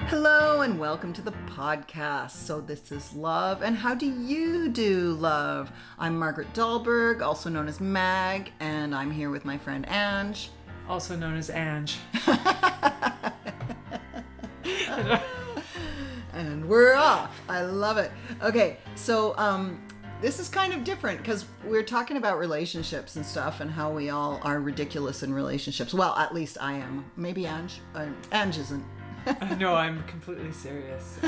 Hello and welcome to the podcast. So this is Love and How Do You Do Love? I'm Margaret Dahlberg, also known as Mag, and I'm here with my friend Ange. Also known as Ange. And we're off. I love it. Okay, so this is kind of different because we're talking about relationships and stuff and how we all are ridiculous in relationships. Well, at least I am. Maybe Ange. Ange isn't. No, I'm completely serious.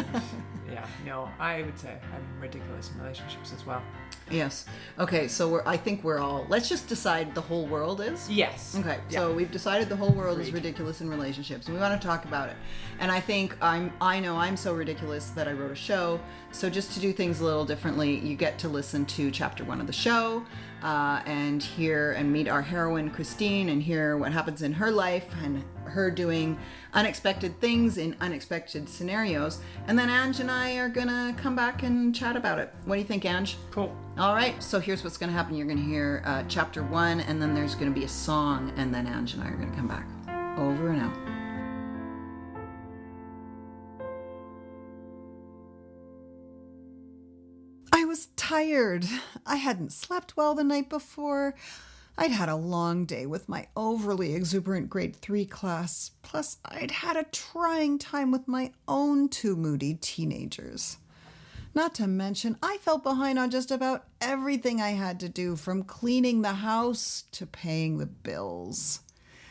I would say I'm ridiculous in relationships as well. Yes. Okay, so I think we're all, let's just decide the whole world is? Yes. Okay, Yeah. so we've decided the whole world is Agreed. ridiculous in relationships, and we want to talk about it. And I think I know I'm so ridiculous that I wrote a show. So just to do things a little differently, you get to listen to chapter 1 of the show, and hear and meet our heroine Christine and hear what happens in her life and her doing unexpected things in unexpected scenarios. And then Ange and I are gonna come back and chat about it. What do you think, Ange? Cool. All right, so here's what's going to happen. You're going to hear chapter 1, and then there's going to be a song, and then Ange and I are going to come back. Over and out. I was tired. I hadn't slept well the night before. I'd had a long day with my overly exuberant grade 3 class. Plus, I'd had a trying time with my own 2 moody teenagers. Not to mention, I felt behind on just about everything I had to do, from cleaning the house to paying the bills.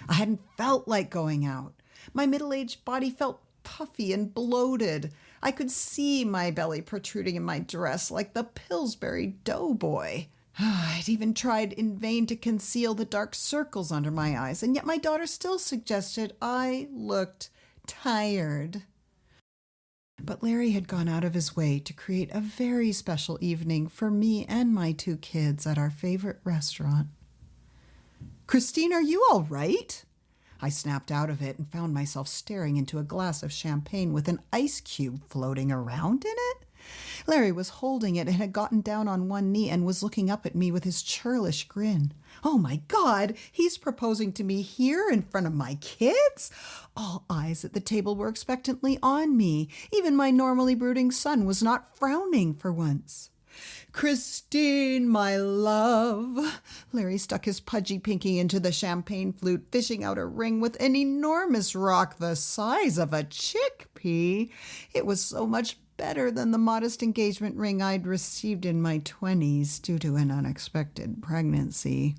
I hadn't felt like going out. My middle-aged body felt puffy and bloated. I could see my belly protruding in my dress like the Pillsbury Doughboy. I'd even tried in vain to conceal the dark circles under my eyes, and yet my daughter still suggested I looked tired. But Larry had gone out of his way to create a very special evening for me and my 2 kids at our favorite restaurant. "Christine, are you all right?" I snapped out of it and found myself staring into a glass of champagne with an ice cube floating around in it. Larry was holding it and had gotten down on one knee and was looking up at me with his churlish grin. Oh my God, he's proposing to me here in front of my kids? All eyes at the table were expectantly on me. Even my normally brooding son was not frowning for once. "Christine, my love." Larry stuck his pudgy pinky into the champagne flute, fishing out a ring with an enormous rock the size of a chickpea. It was so much better than the modest engagement ring I'd received in my 20s due to an unexpected pregnancy.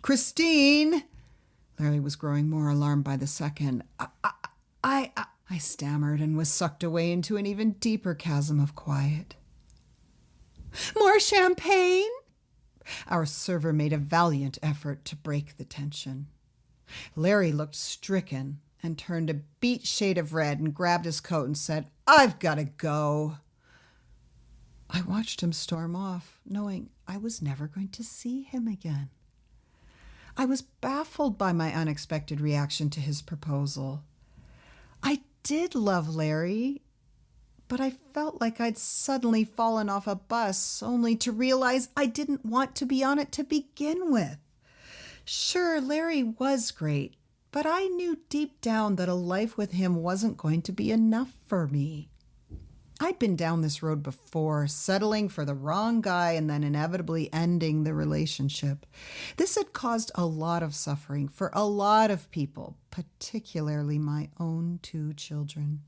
"Christine!" Larry was growing more alarmed by the second. I stammered and was sucked away into an even deeper chasm of quiet. "More champagne?" Our server made a valiant effort to break the tension. Larry looked stricken and turned a beet shade of red and grabbed his coat and said, "I've got to go." I watched him storm off, knowing I was never going to see him again. I was baffled by my unexpected reaction to his proposal. I did love Larry, but I felt like I'd suddenly fallen off a bus only to realize I didn't want to be on it to begin with. Sure, Larry was great, but I knew deep down that a life with him wasn't going to be enough for me. I'd been down this road before, settling for the wrong guy and then inevitably ending the relationship. This had caused a lot of suffering for a lot of people, particularly my own 2 children.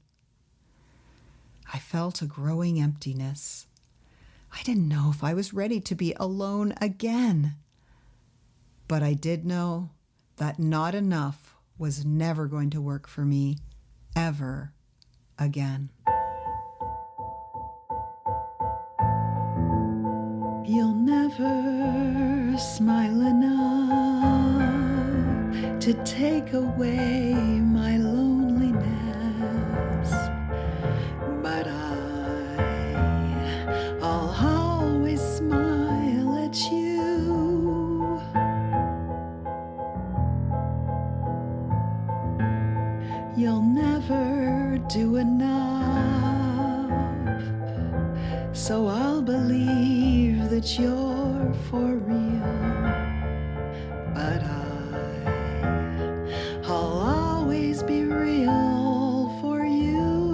I felt a growing emptiness. I didn't know if I was ready to be alone again. But I did know that not enough was never going to work for me ever again. You'll never smile enough to take away my loneliness, but I'll always smile at you. You'll never do enough, so I'll believe that you're for real. But I'll always be real for you.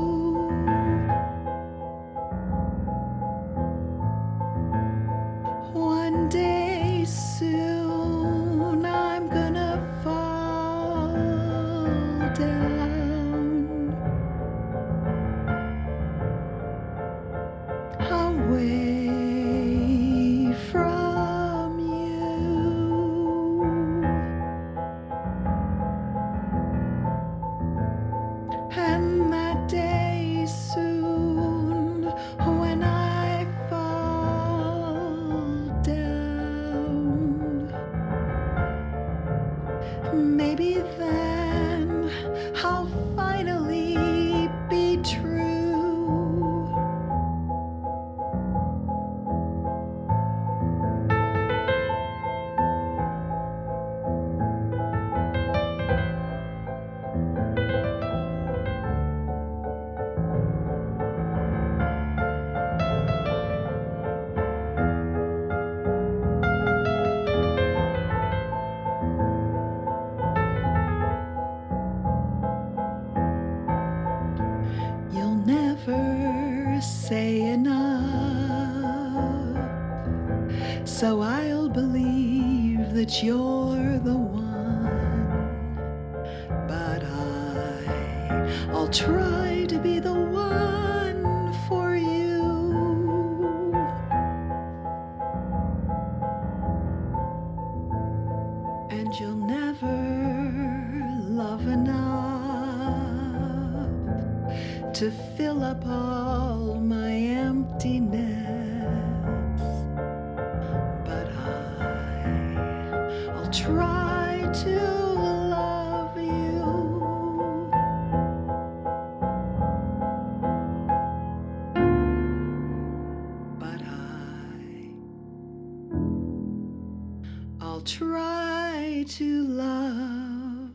So I'll believe that you're the one. But I'll try to be the one for you. And you'll never love enough to fill up all my emptiness. But I'll try to love you. But I'll try to love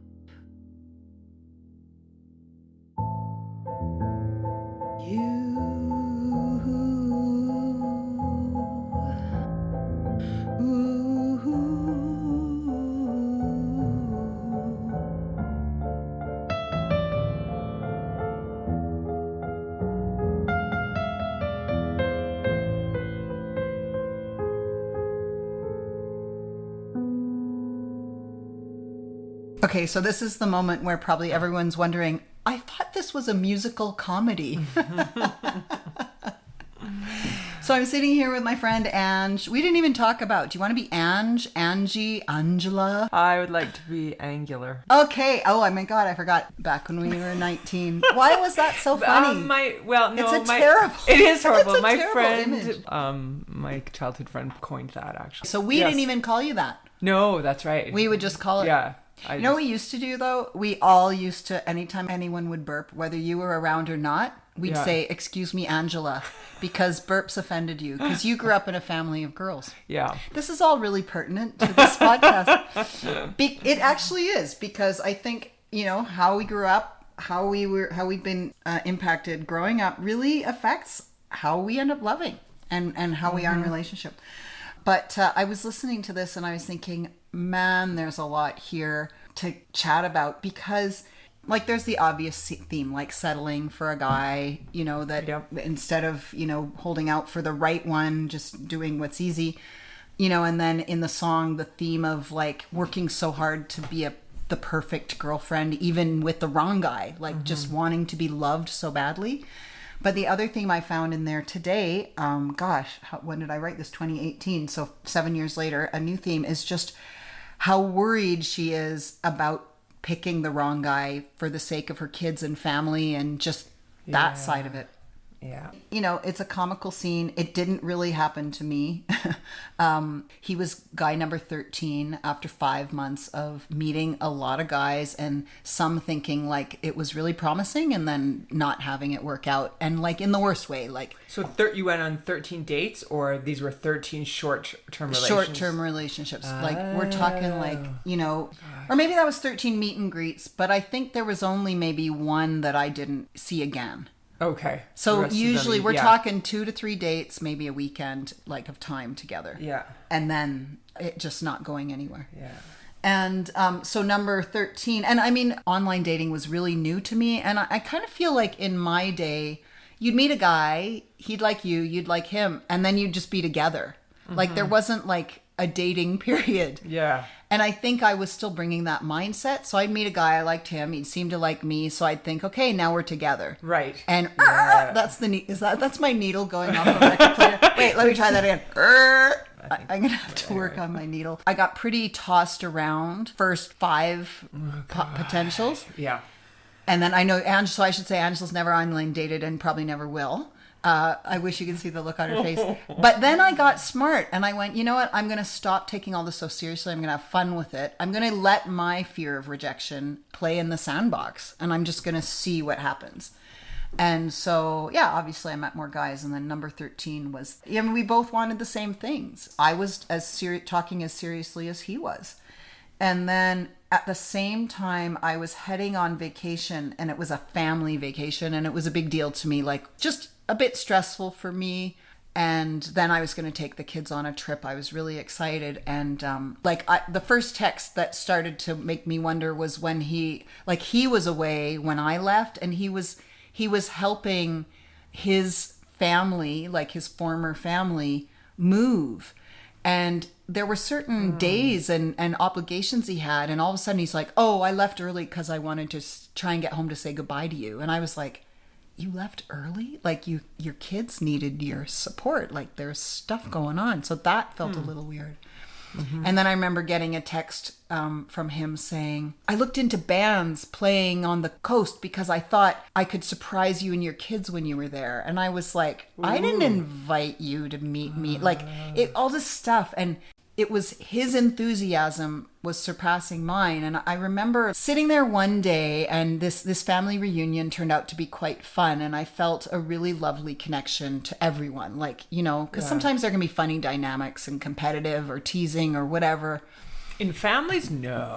you. Okay, so this is the moment where probably everyone's wondering, I thought this was a musical comedy. So I'm sitting here with my friend Ange. We didn't even talk about, do you want to be Ange, Angie, Angela? I would like to be angular. Okay. Oh my God, I forgot. Back when we were 19. Why was that so funny? It's terrible. It is horrible. It's a My terrible friend, image. my childhood friend coined that actually. So we didn't even call you that. No, that's right. We would just call it. Yeah. You know what we used to do though? We all used to, anytime anyone would burp, whether you were around or not, we'd say, "Excuse me, Angela," because burps offended you, because you grew up in a family of girls. Yeah. This is all really pertinent to this podcast. It actually is, because I think, how we grew up, how we've been impacted growing up really affects how we end up loving and how we are in relationship. But I was listening to this and I was thinking, man, there's a lot here to chat about, because like there's the obvious theme, like settling for a guy, that instead of, holding out for the right one, just doing what's easy, and then in the song, the theme of like working so hard to be the perfect girlfriend, even with the wrong guy, like just wanting to be loved so badly. But the other theme I found in there today, when did I write this? 2018. So 7 years later, a new theme is just how worried she is about picking the wrong guy for the sake of her kids and family and just that side of it. Yeah. It's a comical scene. It didn't really happen to me. He was guy number 13 after 5 months of meeting a lot of guys, and some thinking like it was really promising and then not having it work out, and like in the worst way. Like, so you went on 13 dates, or these were 13 short-term relations? Short-term relationships. Like we're talking like, or maybe that was 13 meet and greets, but I think there was only maybe one that I didn't see again. Okay. So usually we're talking 2 to 3 dates, maybe a weekend like of time together. Yeah. And then it just not going anywhere. Yeah. And so number 13, and I mean, online dating was really new to me. And I kind of feel like in my day, you'd meet a guy, he'd like you, you'd like him, and then you'd just be together. Like there wasn't like a dating period. Yeah. And I think I was still bringing that mindset. So I'd meet a guy, I liked him, he'd seem to like me. So I'd think, okay, now we're together. Right. And that's my needle going off the record player. Wait, let me try that again. I'm going to have to work on my needle. I got pretty tossed around first 5 potentials. Yeah. And then I know so I should say Angela's never online dated and probably never will. I wish you could see the look on her face. But then I got smart and I went, you know what? I'm going to stop taking all this so seriously. I'm going to have fun with it. I'm going to let my fear of rejection play in the sandbox, and I'm just going to see what happens. And so, yeah, obviously I met more guys. And then number 13 was, we both wanted the same things. I was talking as seriously as he was. And then at the same time, I was heading on vacation, and it was a family vacation, and it was a big deal to me, like just a bit stressful for me. And then I was going to take the kids on a trip. I was really excited. And the first text that started to make me wonder was when he was away when I left, and he was helping his family, like his former family, move. And there were certain days and obligations he had. And all of a sudden he's like, oh, I left early because I wanted to try and get home to say goodbye to you. And I was like, you left early? Like your kids needed your support. Like there's stuff going on. So that felt a little weird. Mm-hmm. And then I remember getting a text from him saying, I looked into bands playing on the coast because I thought I could surprise you and your kids when you were there. And I was like, I didn't invite you to meet me. Like all this stuff. And it was his enthusiasm was surpassing mine. And I remember sitting there one day and this family reunion turned out to be quite fun. And I felt a really lovely connection to everyone. Like, you know, because sometimes there can be funny dynamics and competitive or teasing or whatever. In families, no.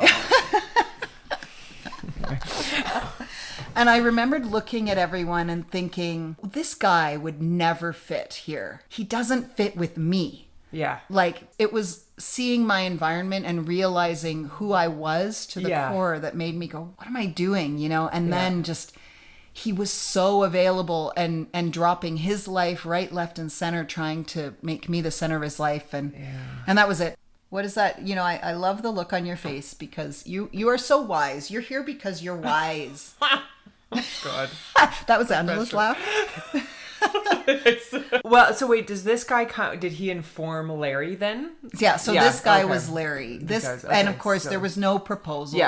And I remembered looking at everyone and thinking, this guy would never fit here. He doesn't fit with me. Yeah. Like, it was seeing my environment and realizing who I was to the core that made me go, what am I doing? You know, and then just, he was so available and dropping his life right, left, and center, trying to make me the center of his life. And that was it. What is that? You know, I love the look on your face because you are so wise. You're here because you're wise. Oh, God. That was Angela's laugh. Well, so wait, does this guy did he inform Larry then? Yeah, so this guy was Larry. And of course there was no proposal.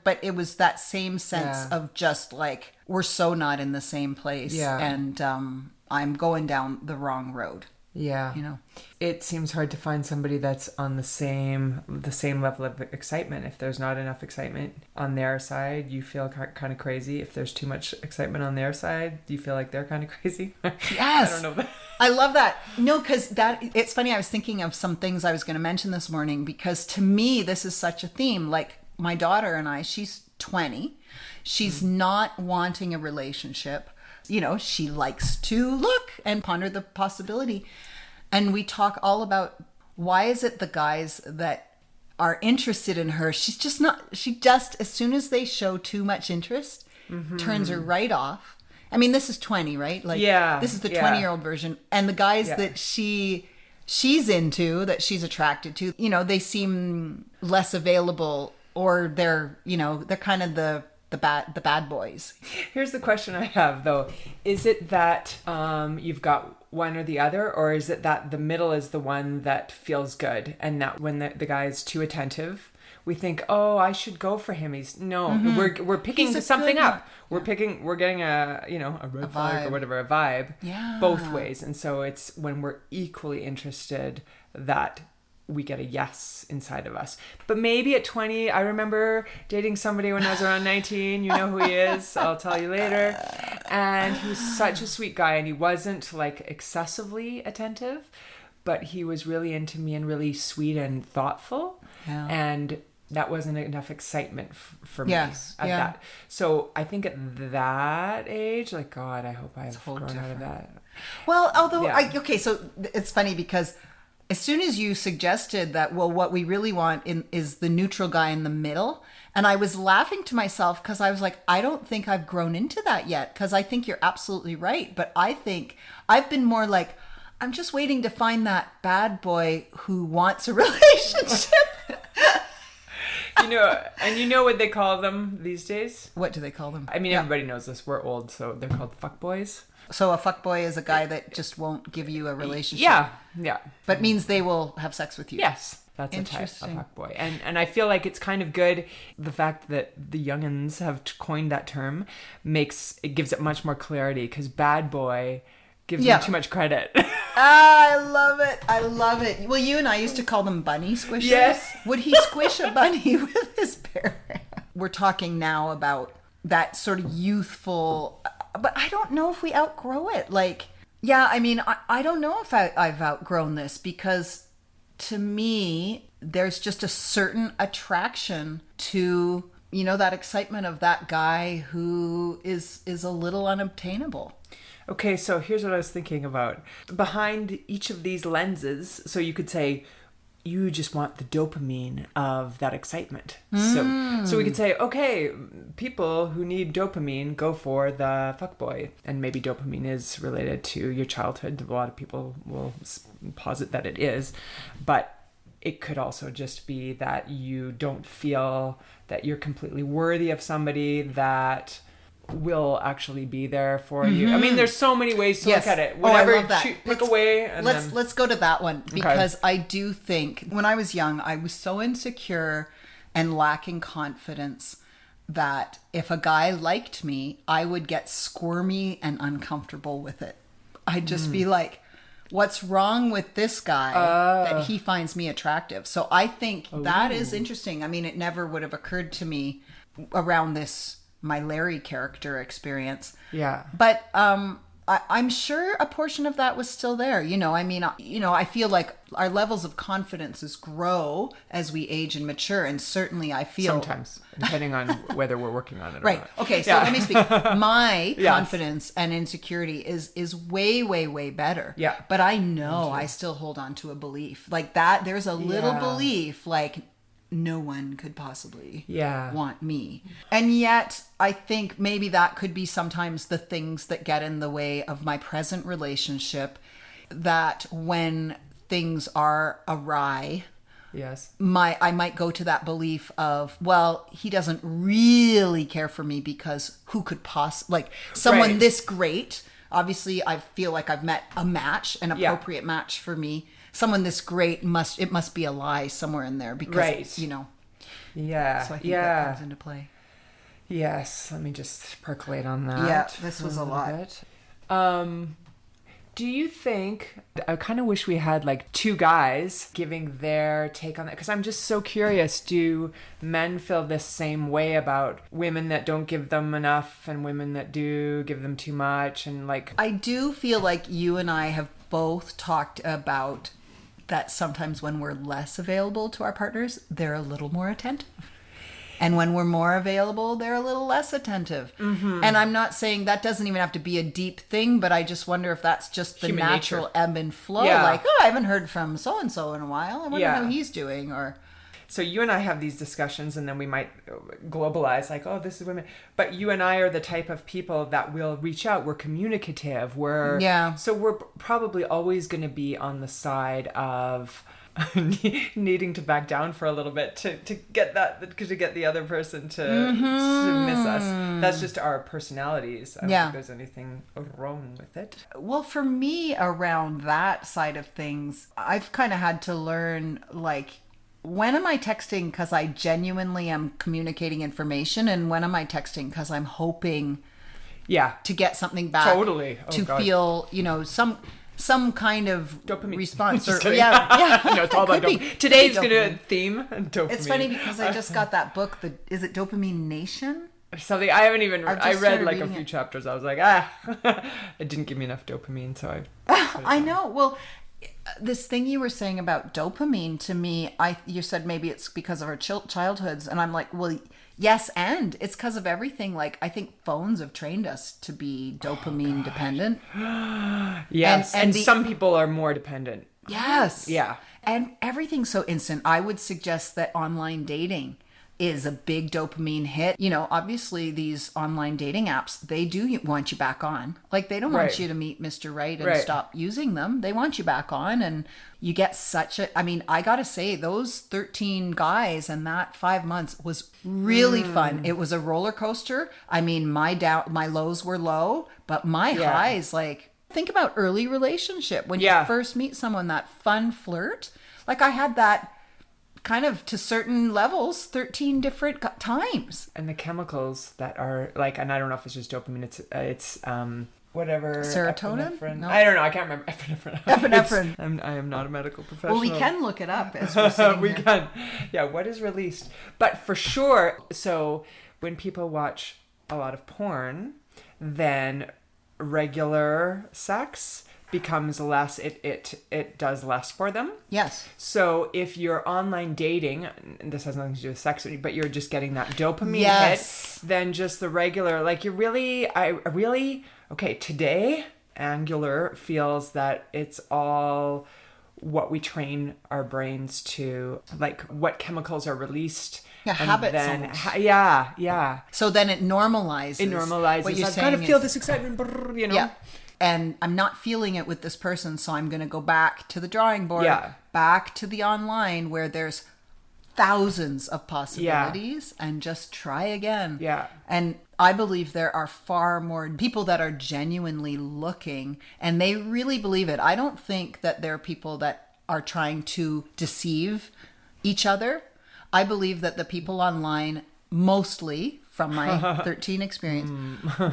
But it was that same sense of just like, we're so not in the same place. And I'm going down the wrong road. Yeah. You know. It seems hard to find somebody that's on the same level of excitement. If there's not enough excitement on their side, you feel kind of crazy. If there's too much excitement on their side, you feel like they're kind of crazy. Yes. I don't know. I love that. No, because it's funny. I was thinking of some things I was going to mention this morning because to me, this is such a theme. Like my daughter and I, she's 20. She's not wanting a relationship. You know, she likes to look and ponder the possibility. And we talk all about why is it the guys that are interested in her, she just, as soon as they show too much interest, turns her right off. I mean, this is 20, right? Like, this is the 20-year-old version. And the guys that she's into, that she's attracted to, you know, they seem less available or they're kind of the bad boys. Here's the question I have though. Is it that you've got one or the other, or is it that the middle is the one that feels good and that when the guy is too attentive, we think, oh, I should go for him. We're picking something up. We're getting a red flag or whatever, a vibe both ways. And so it's when we're equally interested that we get a yes inside of us. But maybe at 20, I remember dating somebody when I was around 19. You know who he is. I'll tell you later. And he was such a sweet guy, and he wasn't like excessively attentive, but he was really into me and really sweet and thoughtful. Yeah. And that wasn't enough excitement for me at that. So I think at that age, like, God, I hope I've grown out of that. Well, although, so it's funny because as soon as you suggested that, well, what we really want is the neutral guy in the middle. And I was laughing to myself because I was like, I don't think I've grown into that yet, because I think you're absolutely right. But I think I've been more like, I'm just waiting to find that bad boy who wants a relationship. You know what they call them these days? What do they call them? I mean, everybody knows this. We're old, so they're called fuckboys. So a fuckboy is a guy that just won't give you a relationship. Yeah. But means they will have sex with you. Yes. That's a type of fuckboy. And I feel like it's kind of good. The fact that the youngins have coined that term gives it much more clarity, because bad boy gives them too much credit. I love it. Well, you and I used to call them bunny squishers. Yes. Would he squish a bunny with his bare hands? We're talking now about that sort of youthful, but I don't know if we outgrow it. Like, I mean, I don't know if I've outgrown this, because to me, there's just a certain attraction to, that excitement of that guy who is a little unobtainable. Okay, so here's what I was thinking about. Behind each of these lenses, so you could say, you just want the dopamine of that excitement. So we could say, okay, people who need dopamine go for the fuckboy. And maybe dopamine is related to your childhood. A lot of people will posit that it is. But it could also just be that you don't feel that you're completely worthy of somebody that will actually be there for you. I mean, there's so many ways to look at it. Whatever, I love that. pick away. And let's go to that one, because I do think when I was young, I was so insecure and lacking confidence that if a guy liked me, I would get squirmy and uncomfortable with it. I'd just be like, what's wrong with this guy that he finds me attractive? So I think that is interesting. I mean, it never would have occurred to me around my Larry character experience. Yeah. But I'm sure a portion of that was still there. I mean, I feel like our levels of confidences grow as we age and mature. And certainly I feel... Sometimes, depending on whether we're working on it or right. not. Okay, so let me speak. My confidence and insecurity is way, way, way better. Yeah. But I know I still hold on to a belief. Like that, there's a little belief like... no one could possibly want me. And yet, I think maybe that could be sometimes the things that get in the way of my present relationship, that when things are awry, I might go to that belief of, well, he doesn't really care for me because who could possibly, like someone this great, obviously I feel like I've met a match, an appropriate match for me. Someone this great must be a lie somewhere in there, because Yeah. So I think that comes into play. Yes. Let me just percolate on that. Yeah, this was a lot. Bit. Do you think, I kind of wish we had like two guys giving their take on that, because I'm just so curious, do men feel the same way about women that don't give them enough and women that do give them too much? And like, I do feel like you and I have both talked about that sometimes when we're less available to our partners, they're a little more attentive. And when we're more available, they're a little less attentive. Mm-hmm. And I'm not saying that doesn't even have to be a deep thing, but I just wonder if that's just the human natural nature. Ebb and flow. Yeah. Like, I haven't heard from so-and-so in a while. I wonder how he's doing. Or... So you and I have these discussions, and then we might globalize like, oh, this is women. But you and I are the type of people that will reach out. We're communicative. So we're probably always going to be on the side of needing to back down for a little bit to get the other person to miss us. That's just our personalities. I don't think there's anything wrong with it. Well, for me, around that side of things, I've kind of had to learn, like, when am I texting because I genuinely am communicating information, and when am I texting because I'm hoping to get something back? Totally. Feel, some kind of dopamine response. No, it's all about dopamine. Today's going to theme dopamine. It's funny because I just got that book. Is it Dopamine Nation? Something I haven't even. I read like a few chapters. I was like, it didn't give me enough dopamine, so I know. Well, this thing you were saying about dopamine, to me, you said maybe it's because of our childhoods, and I'm like, well, yes, and it's because of everything. Like, I think phones have trained us to be dopamine dependent. Yes, and some people are more dependent. Yes. Yeah. And everything's so instant. I would suggest that online dating is a big dopamine hit. Obviously these online dating apps, they do want you back on. Like, they don't want you to meet Mr. Right and stop using them. They want you back on, and you get I gotta say, those 13 guys and that 5 months was really fun. It was a roller coaster. I mean, my lows were low, but my highs, like, think about early relationship. When you first meet someone, that fun flirt, like I had that kind of to certain levels 13 different times. And the chemicals that are like, and I don't know if it's just dopamine, it's whatever, serotonin. No. I don't know, I can't remember. Epinephrine. I am not a medical professional. Well, we can look it up as we're sitting we here. can. What is released? But for sure, so when people watch a lot of porn, then regular sex becomes less, it does less for them. Yes. So if you're online dating, and this has nothing to do with sex, but you're just getting that dopamine hit, then just the regular, like, today, Angular feels that it's all what we train our brains to, like what chemicals are released Yeah, And habits then, almost. yeah. So then it normalizes. It normalizes. What you're I've saying got to feel is- this excitement, brrr, you know? Yeah. And I'm not feeling it with this person, so I'm going to go back to the drawing board, Yeah. back to the online where there's thousands of possibilities and just try again. Yeah. And I believe there are far more people that are genuinely looking and they really believe it. I don't think that there are people that are trying to deceive each other. I believe that the people online, mostly from my 13 experience,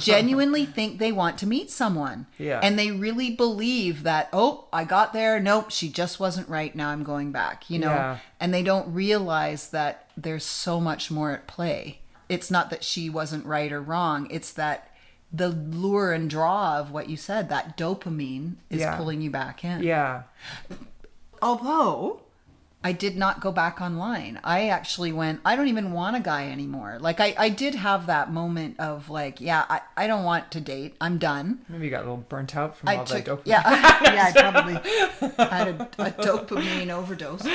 genuinely think they want to meet someone. Yeah. And they really believe that, oh, I got there. Nope, she just wasn't right. Now I'm going back, you know? Yeah. And they don't realize that there's so much more at play. It's not that she wasn't right or wrong. It's that the lure and draw of what you said, that dopamine is Yeah. pulling you back in. Yeah. Although I did not go back online. I actually went, I don't even want a guy anymore. Like I did have that moment of like, yeah, I don't want to date. I'm done. Maybe you got a little burnt out from I all took, that dopamine. yeah, yeah, I probably had a dopamine overdose.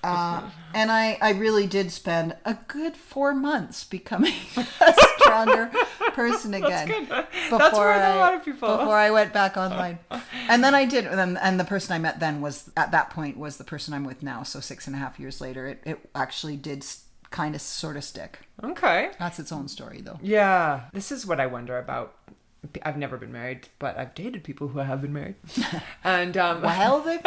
And I really did spend a good 4 months becoming a stronger person again. That's where a lot of people. Before I went back online. And then I did. And the person I met then was, at that point, was the person I'm with now. So 6.5 years later, it actually did kind of sort of stick. Okay. That's its own story, though. Yeah. This is what I wonder about. I've never been married, but I've dated people who have been married. And Well, they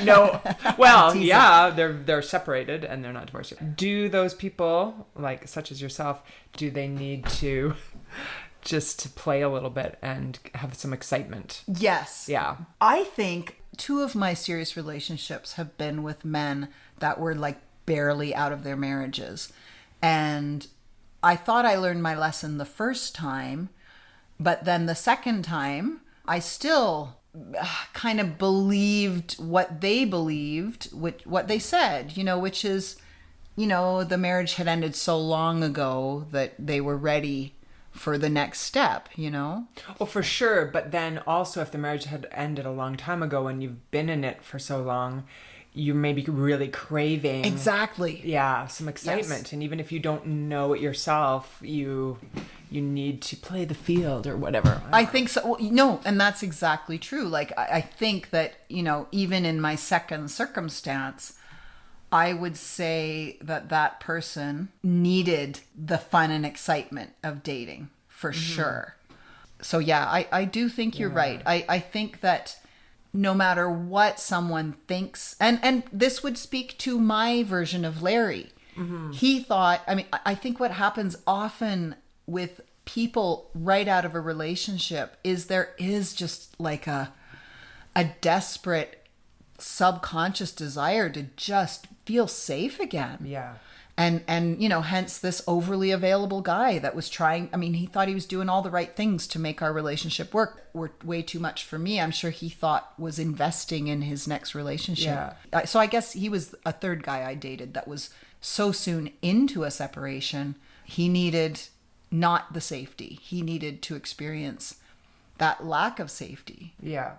no, well, Teasing. yeah, they're separated and they're not divorced yet. Do those people, like such as yourself, do they need to just to play a little bit and have some excitement? Yes. Yeah. I think 2 of my serious relationships have been with men that were like barely out of their marriages. And I thought I learned my lesson the first time, but then the second time, I still kind of believed what they believed, what they said, you know, which is, you know, the marriage had ended so long ago that they were ready for the next step, you know? Well, for sure. But then also if the marriage had ended a long time ago and you've been in it for so long, you may be really craving Exactly. yeah, some excitement. Yes. And even if you don't know it yourself, you need to play the field or whatever. I think so. Well, no, and that's exactly true. Like, I think that, you know, even in my second circumstance, I would say that that person needed the fun and excitement of dating for sure. So yeah, I do think you're right. I think that no matter what someone thinks, and this would speak to my version of Larry. He thought, I mean, I think what happens often with people right out of a relationship is there is just like a desperate subconscious desire to just feel safe again. Yeah. And you know, hence this overly available guy that was trying, I mean, he thought he was doing all the right things to make our relationship work. Worked way too much for me. I'm sure he thought was investing in his next relationship. Yeah. So I guess he was a third guy I dated that was so soon into a separation. He needed not the safety. He needed to experience that lack of safety. Yeah.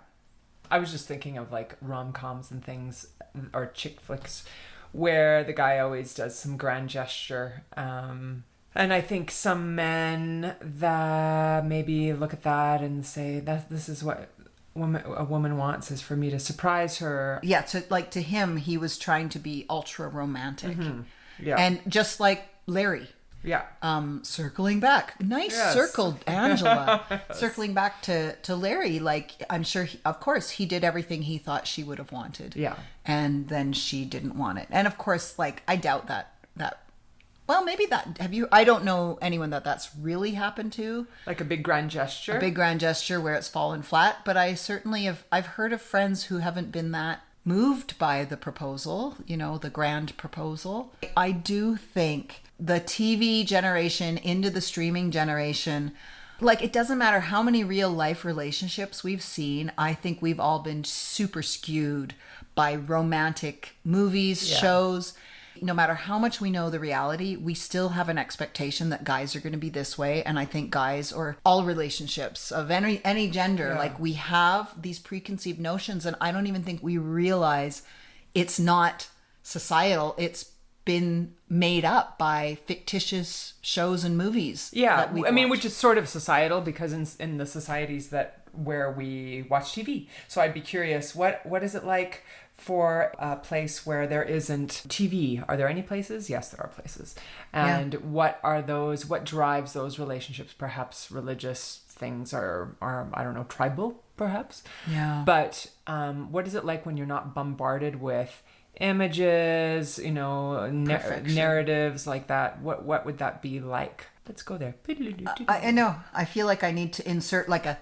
I was just thinking of like rom-coms and things or chick flicks where the guy always does some grand gesture. And I think some men that maybe look at that and say that this is what a woman wants, is for me to surprise her. Yeah, to him, he was trying to be ultra romantic. Yeah. And just like Larry. Yeah. Circling back. Nice Yes. circle, Angela. Circling back to Larry, like, I'm sure, of course, he did everything he thought she would have wanted. Yeah. And then she didn't want it. And of course, like, I doubt that, well, maybe I don't know anyone that's really happened to. Like a big grand gesture. A big grand gesture where it's fallen flat. But I certainly I've heard of friends who haven't been that moved by the proposal, you know, the grand proposal. I do think the TV generation into the streaming generation, like, it doesn't matter how many real life relationships we've seen. I think we've all been super skewed by romantic movies, shows. No matter how much we know the reality, we still have an expectation that guys are going to be this way. And I think guys, or all relationships of any gender, like, we have these preconceived notions. And I don't even think we realize it's not societal. It's been made up by fictitious shows and movies. Yeah, that we've I mean, watched. which is sort of societal because in the societies where we watch TV. So I'd be curious, what is it like for a place where there isn't TV? Are there any places? Yes, there are places. And what are those? What drives those relationships? Perhaps religious things or I don't know, tribal, perhaps. Yeah. But what is it like when you're not bombarded with images, narratives like that? What would that be like? Let's go there. I know. I feel like I need to insert like a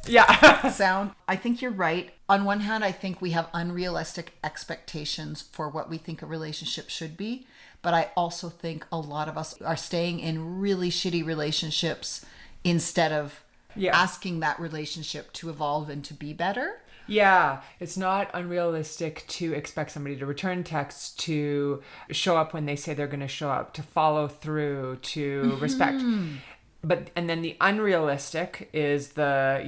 Yeah. sound. I think you're right. On one hand, I think we have unrealistic expectations for what we think a relationship should be. But I also think a lot of us are staying in really shitty relationships instead of asking that relationship to evolve and to be better. Yeah, it's not unrealistic to expect somebody to return texts, to show up when they say they're going to show up, to follow through, to respect. And then the unrealistic is the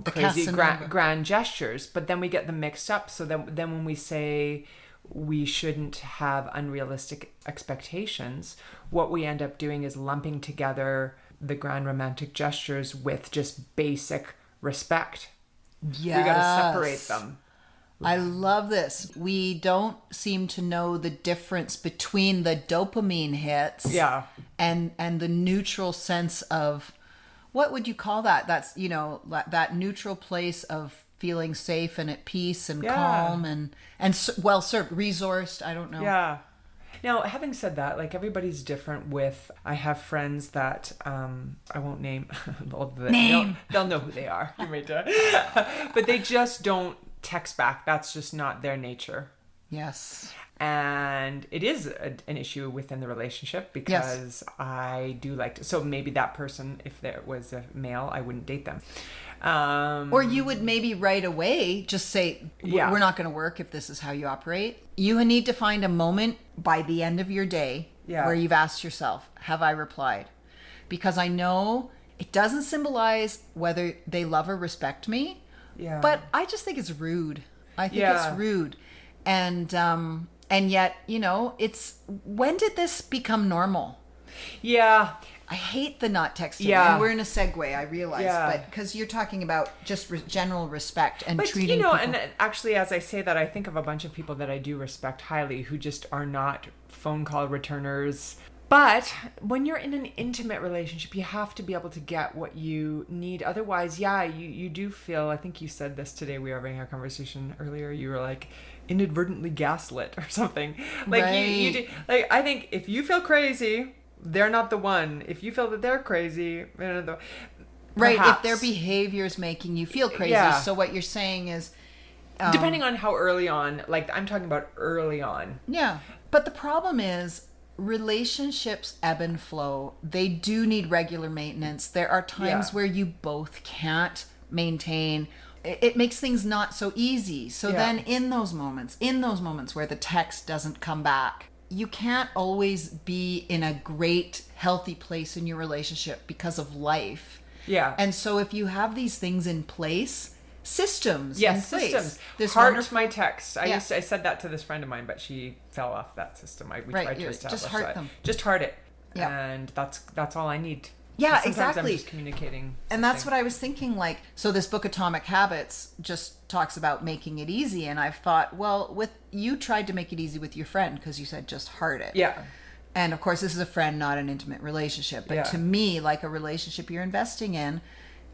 crazy grand gestures. But then we get them mixed up. So then when we say we shouldn't have unrealistic expectations, what we end up doing is lumping together the grand romantic gestures with just basic respect. Yes. We got to separate them. I love this. We don't seem to know the difference between the dopamine hits and the neutral sense of, what would you call that? That's, that neutral place of feeling safe and at peace and calm and well served, resourced. I don't know. Yeah. Now, having said that, like everybody's different with, I have friends that, I won't name, they'll know who they are. You may do. But they just don't text back. That's just not their nature. Yes. And it is an issue within the relationship because I do like to, so maybe that person, if there was a male, I wouldn't date them. Or you would maybe right away just say, we're not going to work if this is how you operate. You need to find a moment by the end of your day where you've asked yourself, have I replied? Because I know it doesn't symbolize whether they love or respect me, but I just think it's rude. I think it's rude. And yet, it's, when did this become normal? Yeah. I hate the not texting. Yeah. And we're in a segue, I realize. But because you're talking about just general respect and treating people. And actually, as I say that, I think of a bunch of people that I do respect highly who just are not phone call returners. But when you're in an intimate relationship, you have to be able to get what you need. Otherwise, you do feel, I think you said this today, we were having a conversation earlier, you were like inadvertently gaslit or something. Like you do, like, I think if you feel crazy, they're not the one. If you feel that they're crazy, they're not the one. Right, if their behavior is making you feel crazy. Yeah. So what you're saying is... depending on how early on, like I'm talking about early on. Yeah, but the problem is relationships ebb and flow. They do need regular maintenance. There are times where you both can't maintain. It makes things not so easy. So then in those moments where the text doesn't come back, you can't always be in a great, healthy place in your relationship because of life. Yeah. And so if you have these things in place, systems in place. Systems. Heart my text. I said that to this friend of mine, but she fell off that system. We tried to establish just heart that. them. Just heart it. Yeah. And that's all I need. Yeah, sometimes exactly. I'm just communicating something. And that's what I was thinking, like, so this book Atomic Habits just talks about making it easy, and I've thought, well, you tried to make it easy with your friend because you said just heart it. Yeah. And of course this is a friend, not an intimate relationship, but to me, like a relationship you're investing in,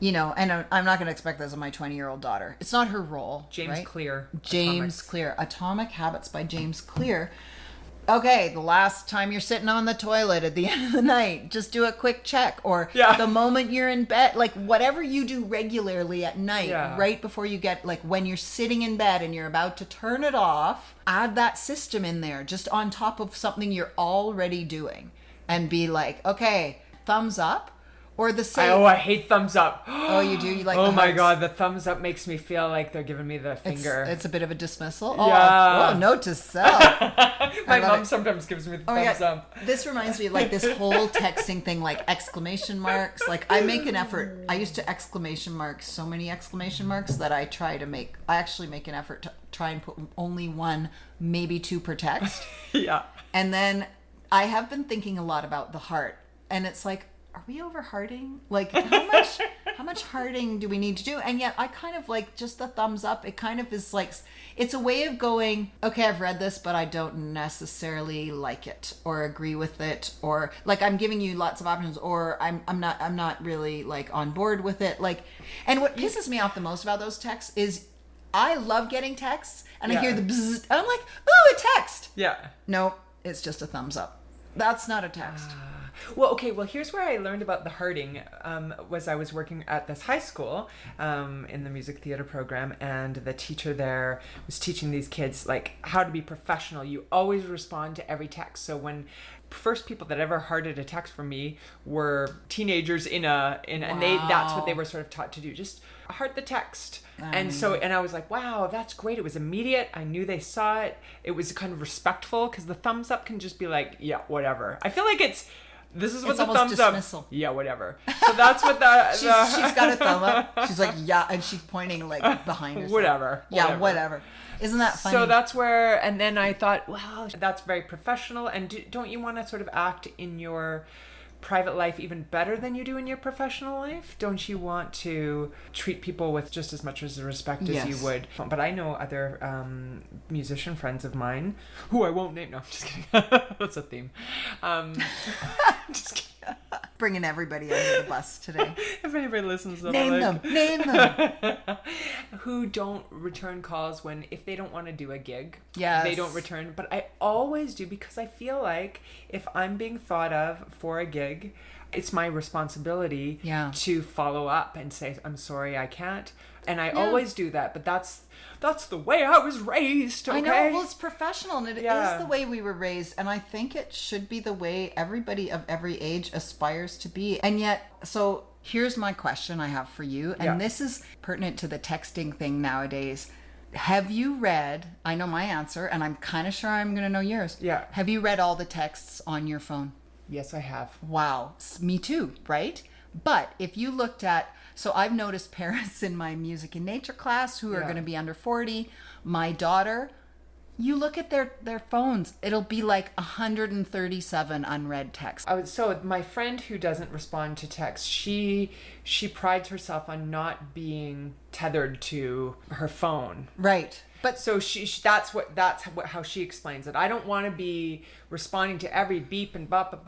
and I'm not going to expect this of my 20-year-old daughter. It's not her role. James Clear. Atomic Habits by James Clear. Okay, the last time you're sitting on the toilet at the end of the night, just do a quick check. Or the moment you're in bed, like whatever you do regularly at night, right before you get, like when you're sitting in bed and you're about to turn it off, add that system in there just on top of something you're already doing. And be like, okay, thumbs up. Or the same. I hate thumbs up. Oh, you do? You like Oh the my hugs? God, the thumbs up makes me feel like they're giving me the finger. It's a bit of a dismissal. Yeah. Oh, note to self. My mom sometimes gives me the thumbs up. This reminds me of like this whole texting thing, like exclamation marks. Like I make an effort. I used to exclamation marks, so many exclamation marks that I actually make an effort to try and put only one, maybe two per text. Yeah. And then I have been thinking a lot about the heart. And it's like, are we over hearting? Like, how much hearting do we need to do? And yet I kind of like just the thumbs up. It kind of is like, it's a way of going, okay, I've read this, but I don't necessarily like it or agree with it, or like I'm giving you lots of options, or I'm not really like on board with it. Like, and what pisses me off the most about those texts is I love getting texts and I hear the bzzz, and I'm like, ooh, a text. Yeah. No, it's just a thumbs up. That's not a text. Well, okay. Well, here's where I learned about the hearting. Was I was working at this high school in the music theater program, and the teacher there was teaching these kids like how to be professional. You always respond to every text. So when first people that ever hearted a text from me were teenagers and that's what they were sort of taught to do. Just heart the text. And I was like, wow, that's great. It was immediate. I knew they saw it. It was kind of respectful, because the thumbs up can just be like, yeah, whatever. I feel like this is what it's the thumbs dismissal. up. Yeah, whatever. So that's what she's got a thumb up. She's like, yeah, and she's pointing like behind herself. Whatever. Yeah, whatever. Isn't that funny? So that's where, and then I thought, well, that's very professional. And don't you want to sort of act in your private life even better than you do in your professional life? Don't you want to treat people with just as much as respect as you would? But I know other musician friends of mine, who I won't name. No, I'm just kidding. That's a theme. Just kidding. Bringing everybody under the bus today. If anybody listens to name them. Who don't return calls if they don't want to do a gig. Yes. They don't return. But I always do, because I feel like if I'm being thought of for a gig, it's my responsibility to follow up and say, I'm sorry, I can't. And I always do that. But that's the way I was raised, okay? I know, well, it's professional, and it is the way we were raised, and I think it should be the way everybody of every age aspires to be. And yet, so here's my question I have for you, and this is pertinent to the texting thing nowadays. Have you read, I know my answer, and I'm kind of sure I'm going to know yours. Yeah. Have you read all the texts on your phone? Yes, I have. Wow. Me too, right? But if you looked at, so I've noticed parents in my music and nature class who are going to be under 40. My daughter, you look at their phones, it'll be like 137 unread texts. So my friend who doesn't respond to text, she prides herself on not being tethered to her phone. Right. But so that's how she explains it. I don't want to be responding to every beep and bop,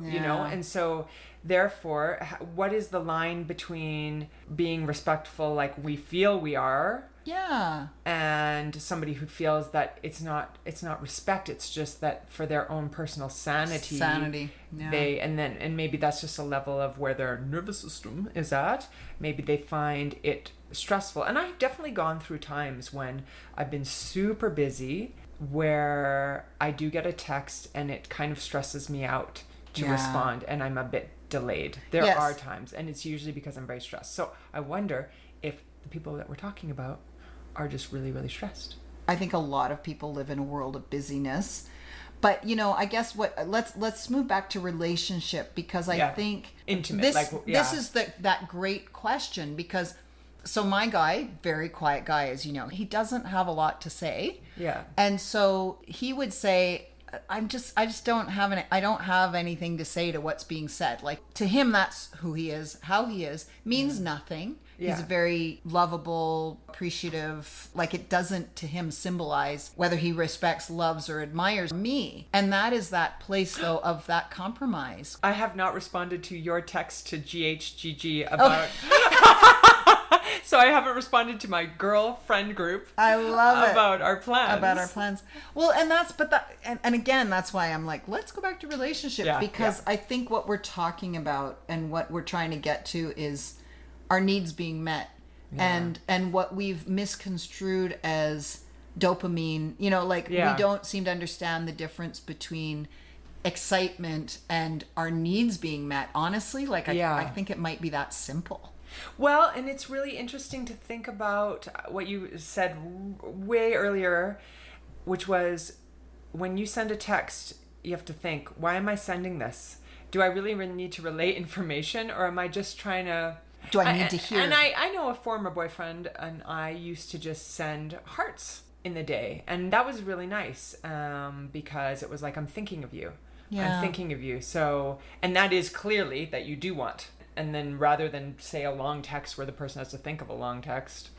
you know? And so therefore, what is the line between being respectful like we feel we are? Yeah. And somebody who feels that it's not respect, it's just that for their own personal sanity. Yeah. And maybe that's just a level of where their nervous system is at. Maybe they find it stressful. And I've definitely gone through times when I've been super busy where I do get a text and it kind of stresses me out to respond, and I'm a bit delayed. There are times, and it's usually because I'm very stressed. So I wonder if the people that we're talking about are just really, really stressed. I think a lot of people live in a world of busyness. But, you know, I guess let's move back to relationship, because I think intimate. This is that great question, because so my guy, very quiet guy, as you know, he doesn't have a lot to say. Yeah. And so he would say, I just don't have anything to say to what's being said. Like, to him, that's who he is, how he is, means nothing. Yeah. He's very lovable, appreciative. Like, it doesn't to him symbolize whether he respects, loves, or admires me. And that is that place, though, of that compromise. I have not responded to your text to GHGG about... So I haven't responded to my girlfriend group. I love about our plans. About our plans. Well, and again, that's why I'm like, let's go back to relationships, because I think what we're talking about and what we're trying to get to is our needs being met, and what we've misconstrued as dopamine. You know, like we don't seem to understand the difference between excitement and our needs being met. Honestly, like I think it might be that simple. Well, and it's really interesting to think about what you said way earlier, which was when you send a text, you have to think, why am I sending this? Do I really need to relay information, or am I just trying to... Do I need to hear? And I know a former boyfriend and I used to just send hearts. in the day. And that was really nice, because it was like, I'm thinking of you. Yeah. I'm thinking of you. So, and that is clearly that you do want. And then rather than say a long text where the person has to think of a long text,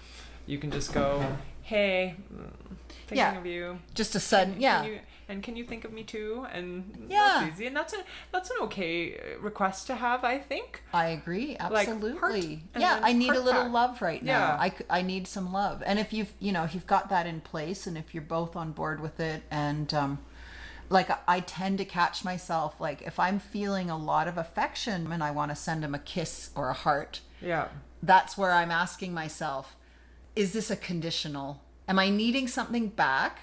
you can just go, hey, thinking of you. Just a sudden, Can you think of me too? And Yeah. that's easy. And that's an okay request to have, I think. I agree. Absolutely. Like heart, and yeah. then I need a heart little back. love right now. Yeah. I need some love. And if if you've got that in place, and if you're both on board with it, and like I tend to catch myself, like if I'm feeling a lot of affection and I want to send him a kiss or a heart, Yeah. that's where I'm asking myself, is this a conditional? Am I needing something back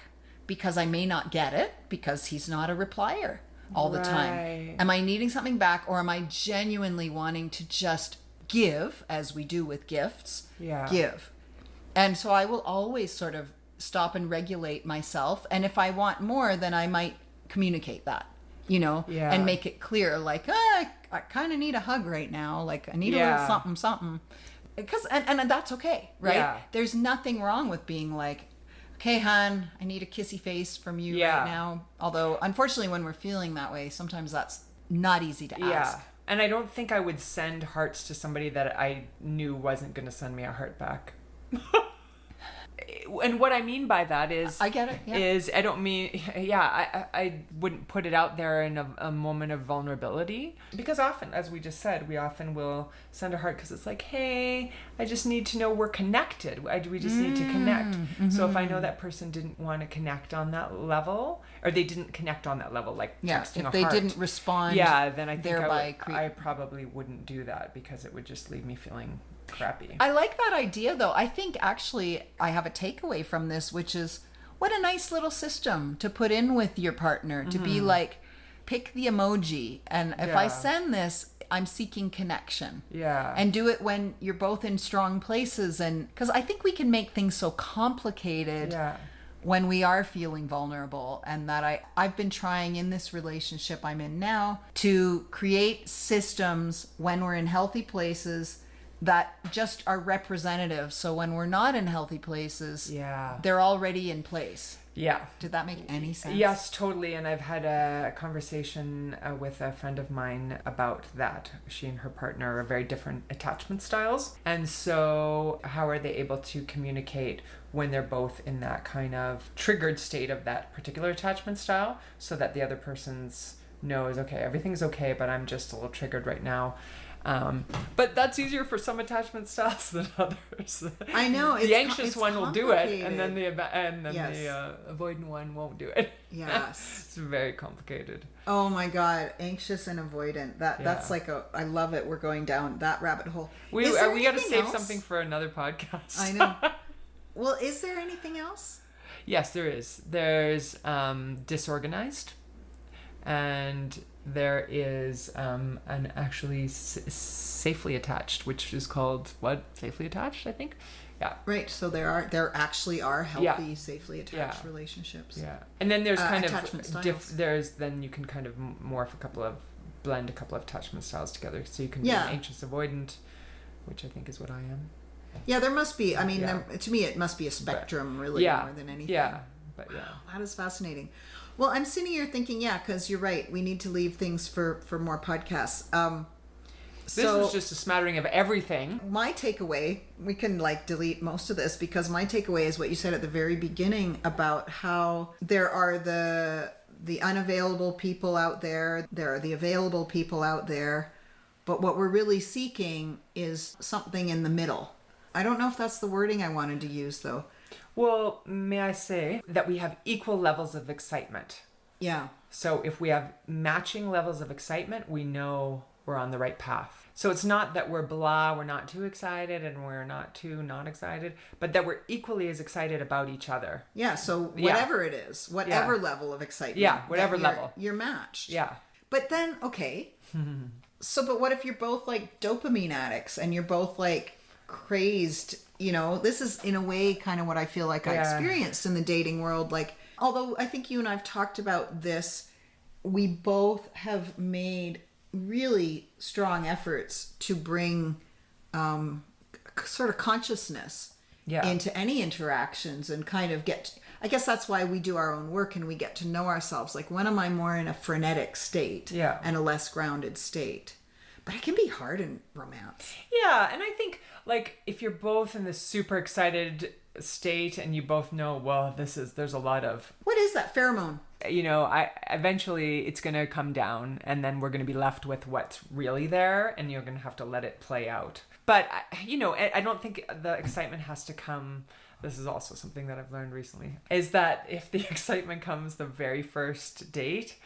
because I may not get it because he's not a replier all the time? Right. Am I needing something back, or am I genuinely wanting to just give, as we do with gifts? Yeah. Give. And so I will always sort of stop and regulate myself. And if I want more, then I might communicate that, Yeah. and make it clear, like, I kind of need a hug right now. Like, I need a little something, something. Because, and that's okay, right? Yeah. There's nothing wrong with being like, okay, hon, I need a kissy face from you Yeah. right now. Although, unfortunately, when we're feeling that way, sometimes that's not easy to ask. Yeah. And I don't think I would send hearts to somebody that I knew wasn't going to send me a heart back. And what I mean by that is, I get it. Yeah. is I don't mean, I wouldn't put it out there in a moment of vulnerability, because often, as we just said, we often will send a heart because it's like, hey, I just need to know we're connected. We just need to connect. Mm-hmm. So if I know that person didn't want to connect on that level, or they didn't connect on that level, like texting if a they heart, didn't respond, then I think thereby I probably wouldn't do that, because it would just leave me feeling crappy. I like that idea, though. I think actually I have a takeaway from this, which is, what a nice little system to put in with your partner, to be like, pick the emoji, and if I Yeah. send this, I'm seeking connection. Yeah. And do it when you're both in strong places, and because I think we can make things so complicated Yeah. when we are feeling vulnerable. And that I've been trying in this relationship I'm in now to create systems when we're in healthy places that just are representative. So when we're not in healthy places, Yeah. they're already in place. Yeah. Did that make any sense? Yes, totally. And I've had a conversation with a friend of mine about that. She and her partner are very different attachment styles. And so how are they able to communicate when they're both in that kind of triggered state of that particular attachment style, so that the other person's knows, okay, everything's okay, but I'm just a little triggered right now. But that's easier for some attachment styles than others. I know. The anxious one will do it, and then complicated. the avoidant one won't do it. Yes. It's very complicated. Oh my God, anxious and avoidant. That's Yeah. like I love it. We're going down that rabbit hole. We Is there got to anything save else? something for another podcast. I know. Well, is there anything else? Yes, there is. There's disorganized, and there is an actually safely attached, which is called what? Safely attached, I think. Yeah. Right. So there actually are healthy, safely attached Yeah. relationships. Yeah. And then there's kind attachment of styles. then you can kind of blend a couple of attachment styles together, so you can Yeah. be anxious avoidant, which I think is what I am. Yeah, there must be. I mean, Yeah. to me, it must be a spectrum, really, Yeah. more than anything. Yeah. But yeah. That is fascinating. Well, I'm sitting here thinking, yeah, because you're right. We need to leave things for more podcasts. This was just a smattering of everything. My takeaway, we can delete most of this, because my takeaway is what you said at the very beginning about how there are the unavailable people out there, there are the available people out there, but what we're really seeking is something in the middle. I don't know if that's the wording I wanted to use, though. Well, may I say that we have equal levels of excitement. Yeah. So if we have matching levels of excitement, we know we're on the right path. So it's not that we're blah, we're not too excited, and we're not too not excited, but that we're equally as excited about each other. Yeah, so whatever it is, whatever level of excitement. Yeah, whatever that level. You're matched. Yeah. But then, okay. But what if you're both dopamine addicts and you're both crazed? This is in a way kind of what I feel like I experienced in the dating world. Although I think you and I've talked about this, we both have made really strong efforts to bring sort of consciousness into any interactions and kind of I guess that's why we do our own work and we get to know ourselves. Like, when am I more in a frenetic state and a less grounded state? But it can be hard in romance. Yeah, and I think, like, if you're both in this super excited state and you both know, well, there's a lot of... What is that? Pheromone. You know, eventually it's going to come down and then we're going to be left with what's really there and you're going to have to let it play out. But, you know, I don't think the excitement has to come... This is also something that I've learned recently, is that if the excitement comes the very first date,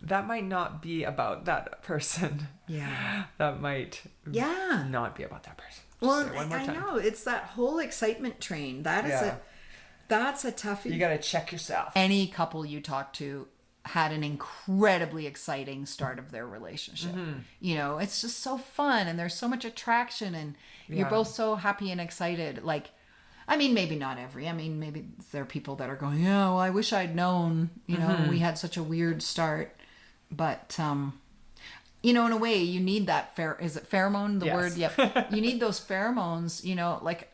that might not be about that person. Yeah. That might not be about that person. Well, I know. It's that whole excitement train. That's a toughie. You got to check yourself. Any couple you talk to had an incredibly exciting start of their relationship. Mm-hmm. You know, it's just so fun and there's so much attraction and you're both so happy and excited. Like, I mean, maybe not every. I mean, maybe there are people that are going, yeah, well, I wish I'd known, you know, we had such a weird start. But, you know, in a way, you need that, is it pheromone, the word? Yep. You need those pheromones, you know, like,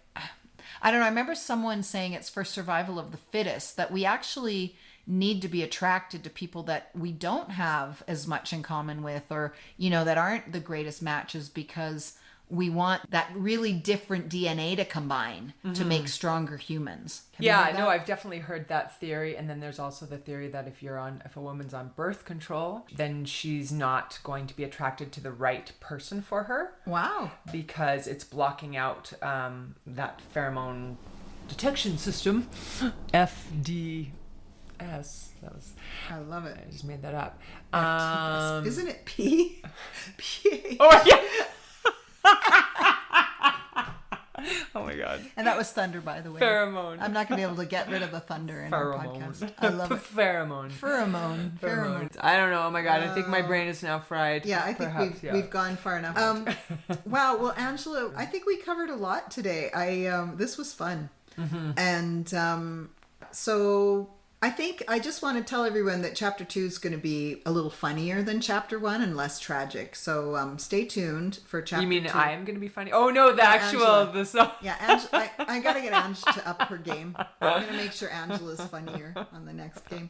I don't know. I remember someone saying it's for survival of the fittest, that we actually need to be attracted to people that we don't have as much in common with, or, you know, that aren't the greatest matches, because we want that really different DNA to combine to make stronger humans. I've definitely heard that theory. And then there's also the theory that if a woman's on birth control, then she's not going to be attracted to the right person for her. Wow. Because it's blocking out that pheromone detection system, FDS. I love it. I just made that up. Isn't it P? P. Oh, yeah. Oh my god. And that was thunder, by the way. Pheromone. I'm not going to be able to get rid of the thunder in our podcast. I love it. Pheromone. Pheromone. I don't know. Oh my god. I think my brain is now fried. Yeah, I think we've gone far enough. Wow. Well, Angela, I think we covered a lot today. This was fun. And so I think I just want to tell everyone that chapter 2 is going to be a little funnier than chapter 1 and less tragic. So stay tuned for chapter 2. You mean I am going to be funny? Oh no, the song. Yeah, Angela, I got to get Angela to up her game. I'm going to make sure Angela's funnier on the next game.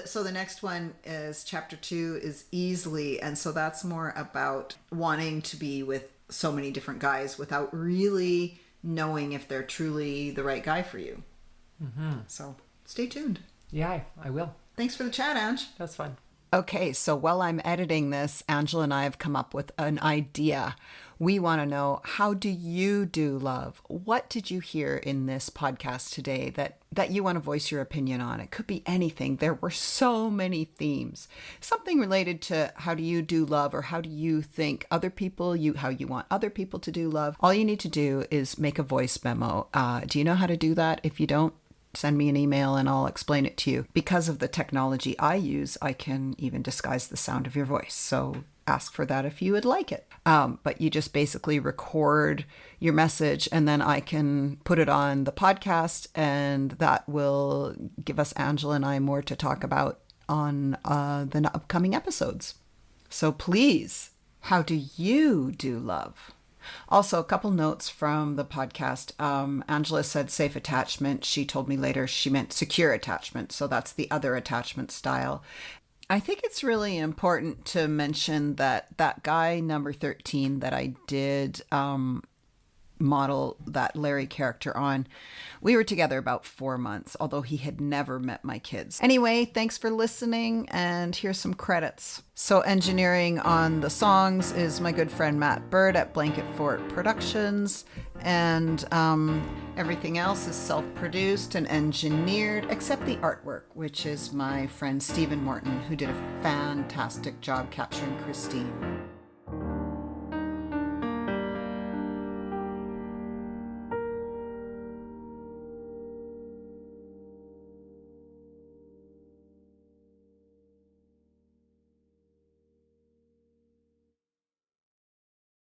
So the next one is chapter 2 is Easily. And so that's more about wanting to be with so many different guys without really knowing if they're truly the right guy for you. So stay tuned. Yeah, I will. Thanks for the chat, Ange. That's fun. Okay, so while I'm editing this, Angela and I have come up with an idea. We want to know, how do you do love? What did you hear in this podcast today that you want to voice your opinion on? It could be anything. There were so many themes. Something related to how do you do love, or how do you think other people, how you want other people to do love. All you need to do is make a voice memo. Do you know how to do that? If you don't, send me an email and I'll explain it to you. Because of the technology I use, I can even disguise the sound of your voice. So ask for that if you would like it. But you just basically record your message and then I can put it on the podcast, and that will give us, Angela and I, more to talk about on the upcoming episodes. So please, how do you do love? Also, a couple notes from the podcast. Angela said safe attachment. She told me later she meant secure attachment. So that's the other attachment style. I think it's really important to mention that guy number 13 that I did model that Larry character on, we were together about 4 months, although he had never met my kids. Anyway, thanks for listening, and here's some credits. So engineering on the songs is my good friend Matt Bird at Blanket Fort Productions, and everything else is self-produced and engineered, except the artwork, which is my friend Stephen Morton, who did a fantastic job capturing Christine.